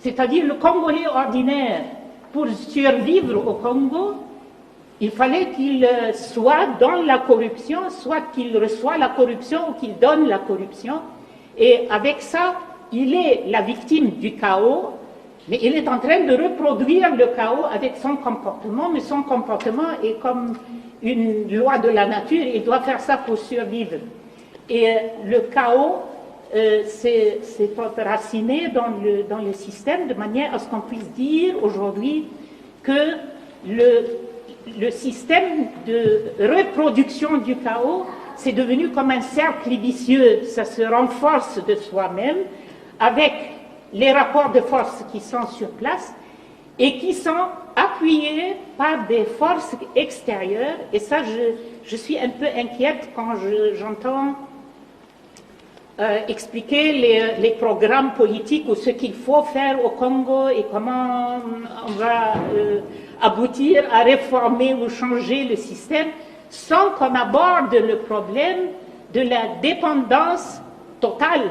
C'est-à-dire le Congolais ordinaire, pour survivre au Congo, il fallait qu'il soit dans la corruption, soit qu'il reçoit la corruption ou qu'il donne la corruption. Et avec ça, il est la victime du chaos, mais il est en train de reproduire le chaos avec son comportement, mais son comportement est comme une loi de la nature, il doit faire ça pour survivre. Et le chaos s'est enraciné dans le système de manière à ce qu'on puisse dire aujourd'hui que le système de reproduction du chaos, c'est devenu comme un cercle vicieux, ça se renforce de soi-même avec les rapports de force qui sont sur place et qui sont appuyés par des forces extérieures. Et ça, je suis un peu inquiète quand j'entends expliquer les programmes politiques ou ce qu'il faut faire au Congo et comment on va aboutir à réformer ou changer le système sans qu'on aborde le problème de la dépendance totale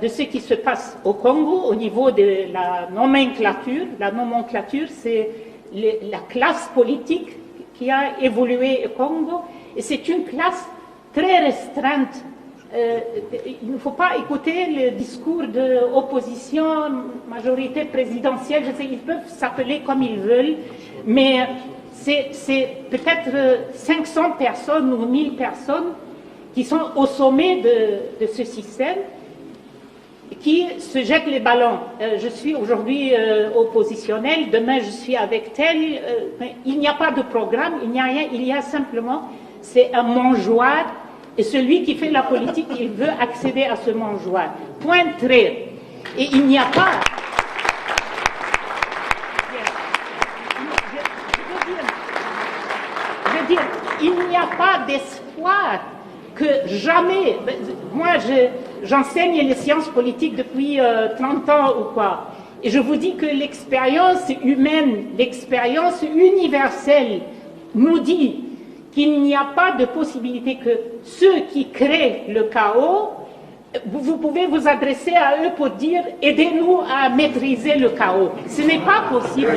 de ce qui se passe au Congo au niveau de la nomenclature. La nomenclature, c'est la classe politique qui a évolué au Congo et c'est une classe très restreinte. Il ne faut pas écouter le discours de opposition, majorité présidentielle, je sais, ils peuvent s'appeler comme ils veulent, mais c'est peut-être 500 personnes ou 1000 personnes qui sont au sommet de ce système, qui se jettent les ballons. Je suis aujourd'hui oppositionnel, demain je suis avec tel. Il n'y a pas de programme, il n'y a rien, il y a simplement, c'est un mangeoire. Et celui qui fait la politique, il veut accéder à ce mangeoire. Point trait. Et il n'y a pas... Je veux dire, il n'y a pas d'espoir que jamais... Moi, j'enseigne les sciences politiques depuis 30 ans ou quoi. Et je vous dis que l'expérience humaine, l'expérience universelle nous dit qu'il n'y a pas de possibilité que ceux qui créent le chaos, vous pouvez vous adresser à eux pour dire « aidez-nous à maîtriser le chaos ». Ce n'est pas possible.